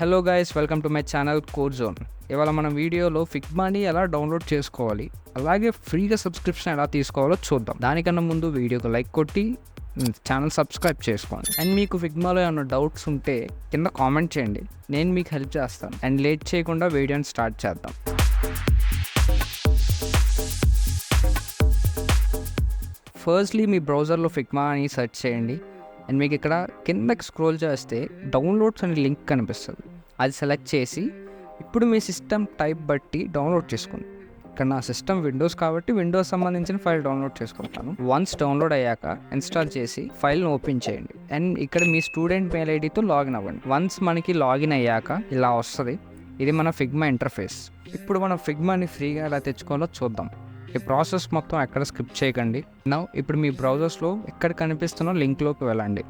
Hello guys, welcome to my channel code zone. ఇవాళ మన వీడియోలో ఫిగ్మాని ఎలా డౌన్లోడ్ చేసుకోవాలి, అలాగే ఫ్రీగా సబ్స్క్రిప్షన్ ఎలా తీసుకోవాలో చూద్దాం. దానికన్నా ముందు వీడియోకి లైక్ కొట్టి ఛానల్ సబ్స్క్రైబ్ చేసుకోండి. అండ్ మీకు ఫిగ్మాలో ఏమైనా డౌట్స్ ఉంటే కింద కామెంట్ చేయండి, నేను మీకు హెల్ప్ చేస్తాను. అండ్ లేట్ చేయకుండా వీడియోని స్టార్ట్ చేద్దాం. ఫస్ట్లీ మీ బ్రౌజర్లో ఫిగ్మా అని సెర్చ్ చేయండి. అండ్ మీకు ఇక్కడ కిందకి స్క్రోల్ చేస్తే డౌన్లోడ్స్ అనే లింక్ కనిపిస్తుంది. అది సెలెక్ట్ చేసి ఇప్పుడు మీ సిస్టమ్ టైప్ బట్టి డౌన్లోడ్ చేసుకోండి. ఇక్కడ నా సిస్టమ్ విండోస్ కాబట్టి విండోస్ సంబంధించిన ఫైల్ డౌన్లోడ్ చేసుకుంటాను. వన్స్ డౌన్లోడ్ అయ్యాక ఇన్స్టాల్ చేసి ఫైల్ని ఓపెన్ చేయండి. అండ్ ఇక్కడ మీ స్టూడెంట్ మెయిల్ ఐడితో లాగిన్ అవ్వండి. వన్స్ మనకి లాగిన్ అయ్యాక ఇలా వస్తుంది. ఇది మన ఫిగ్మా ఇంటర్ఫేస్. ఇప్పుడు మనం ఫిగ్మాని ఫ్రీగా ఎలా తెచ్చుకోవాలో చూద్దాం. ఈ ప్రాసెస్ మొత్తం ఎక్కడ స్కిప్ చేయకండి. ఇప్పుడు మీ బ్రౌజర్స్లో ఎక్కడ కనిపిస్తున్న లింక్లోకి వెళ్ళండి.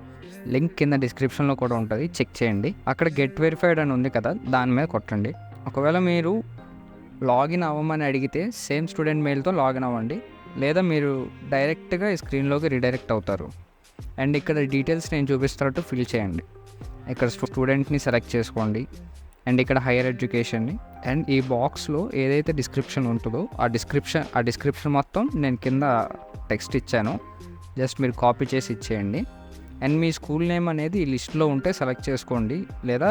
లింక్ కింద డిస్క్రిప్షన్లో కూడా ఉంటుంది, చెక్ చేయండి. అక్కడ గెట్ వెరిఫైడ్ అని ఉంది కదా, దాని మీద కొట్టండి. ఒకవేళ మీరు లాగిన్ అవ్వమని అడిగితే సేమ్ స్టూడెంట్ మెయిల్తో లాగిన్ అవ్వండి, లేదా మీరు డైరెక్ట్గా ఈ స్క్రీన్లోకి రీడైరెక్ట్ అవుతారు. అండ్ ఇక్కడ డీటెయిల్స్ నేను చూపిస్తున్నట్టు ఫిల్ చేయండి. ఇక్కడ స్టూడెంట్ని సెలెక్ట్ చేసుకోండి. అండ్ ఇక్కడ హైయర్ ఎడ్యుకేషన్ని. అండ్ ఈ బాక్స్లో ఏదైతే డిస్క్రిప్షన్ ఉంటుందో ఆ డిస్క్రిప్షన్ మొత్తం నేను కింద టెక్స్ట్ ఇచ్చాను, జస్ట్ మీరు కాపీ చేసి ఇచ్చేయండి. అండ్ మీ స్కూల్ నేమ్ అనేది ఈ లిస్ట్లో ఉంటే సెలెక్ట్ చేసుకోండి, లేదా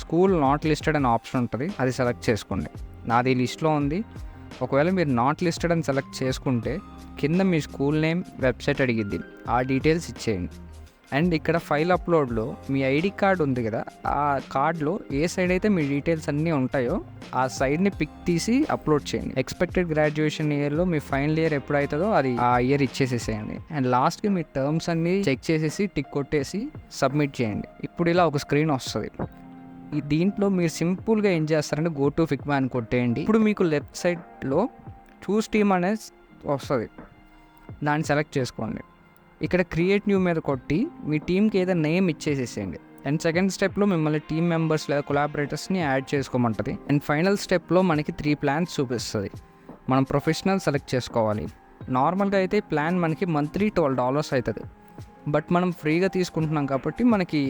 స్కూల్ నాట్ లిస్టెడ్ అనే ఆప్షన్ ఉంటుంది, అది సెలెక్ట్ చేసుకోండి. నాది ఈ లిస్ట్లో ఉంది. ఒకవేళ మీరు నాట్ లిస్టెడ్ అని సెలెక్ట్ చేసుకుంటే కింద మీ స్కూల్ నేమ్, వెబ్సైట్ అడిగిద్ది, ఆ డీటెయిల్స్ ఇచ్చేయండి. అండ్ ఇక్కడ ఫైల్ అప్లోడ్లో మీ ఐడి కార్డ్ ఉంది కదా, ఆ కార్డ్లో ఏ సైడ్ అయితే మీ డీటెయిల్స్ అన్నీ ఉంటాయో ఆ సైడ్ని పిక్ తీసి అప్లోడ్ చేయండి. ఎక్స్పెక్టెడ్ గ్రాడ్యుయేషన్ ఇయర్లో మీ ఫైనల్ ఇయర్ ఎప్పుడైతుందో అది ఆ ఇయర్ ఇచ్చేసేసేయండి. అండ్ లాస్ట్కి మీ టర్మ్స్ అన్నీ చెక్ చేసేసి టిక్ కొట్టేసి సబ్మిట్ చేయండి. ఇప్పుడు ఇలా ఒక స్క్రీన్ వస్తుంది. దీంట్లో మీరు సింపుల్గా ఏం చేస్తారంటే గో టు ఫిగ్మా అని కొట్టేయండి. ఇప్పుడు మీకు లెఫ్ట్ సైడ్లో చూస్ టీమ్ అనేది వస్తుంది, దాన్ని సెలెక్ట్ చేసుకోండి. ఇక్కడ క్రియేట్ న్యూ మీద కొట్టి మీ టీంకి ఏదో నేమ్ ఇచ్చేసేసేయండి. అండ్ సెకండ్ స్టెప్లో మిమ్మల్ని టీమ్ మెంబర్స్ లేదా కొలాబరేటర్స్ని యాడ్ చేసుకోమంటుంది. అండ్ ఫైనల్ స్టెప్లో మనకి 3 ప్లాన్స్ చూపిస్తుంది. మనం ప్రొఫెషనల్ సెలెక్ట్ చేసుకోవాలి. నార్మల్గా అయితే ప్లాన్ మనకి మంత్లీ $12 అవుతుంది, బట్ మనం ఫ్రీగా తీసుకుంటున్నాం కాబట్టి మనకి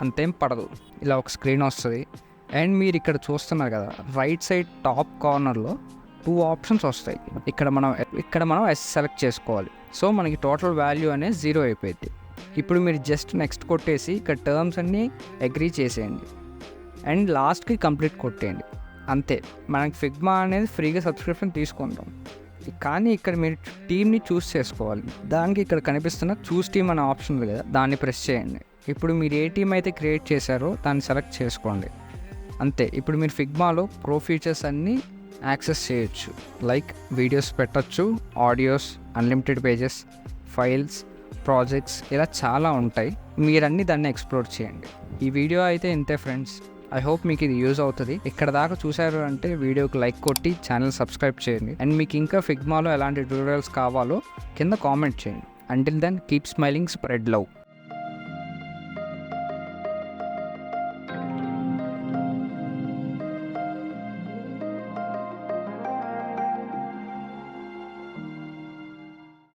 అంతేం పడదు. ఇలా ఒక స్క్రీన్ వస్తుంది. అండ్ మీరు ఇక్కడ చూస్తున్నారు కదా, రైట్ సైడ్ టాప్ కార్నర్లో 2 ఆప్షన్స్ వస్తాయి. ఇక్కడ మనం ఎస్ సెలెక్ట్ చేసుకోవాలి. సో మనకి టోటల్ వాల్యూ అనేది 0 అయిపోయింది. ఇప్పుడు మీరు జస్ట్ నెక్స్ట్ కొట్టేసి ఇక్కడ టర్మ్స్ అన్నీ అగ్రీ చేసేయండి. అండ్ లాస్ట్కి కంప్లీట్ కొట్టేయండి. అంతే, మనకి ఫిగ్మా అనేది ఫ్రీగా సబ్స్క్రిప్షన్ తీసుకుంటాం. కానీ ఇక్కడ మీరు టీమ్ని చూస్ చేసుకోవాలి. దానికి ఇక్కడ కనిపిస్తున్న చూస్ టీమ్ అనే ఆప్షన్ ఉంది కదా, దాన్ని ప్రెస్ చేయండి. ఇప్పుడు మీరు ఏ టీమ్ అయితే క్రియేట్ చేశారో దాన్ని సెలెక్ట్ చేసుకోండి. అంతే, ఇప్పుడు మీరు ఫిగ్మాలో ప్రో ఫీచర్స్ అన్నీ యాక్సెస్ చేయొచ్చు. లైక్ వీడియోస్ పెట్టచ్చు, audios, unlimited pages, files, projects, ఇలా చాలా ఉంటాయి. మీరన్నీ దాన్ని ఎక్స్ప్లోర్ చేయండి. ఈ వీడియో అయితే ఇంతే ఫ్రెండ్స్. ఐ హోప్ మీకు ఇది యూజ్ అవుతుంది. ఇక్కడ దాకా చూసారు అంటే వీడియోకి లైక్ కొట్టి ఛానల్ సబ్స్క్రైబ్ చేయండి. అండ్ మీకు ఇంకా ఫిగ్మాలో ఎలాంటి ట్యూటోరియల్స్ కావాలో కింద కామెంట్ చేయండి. Until then keep smiling, spread love.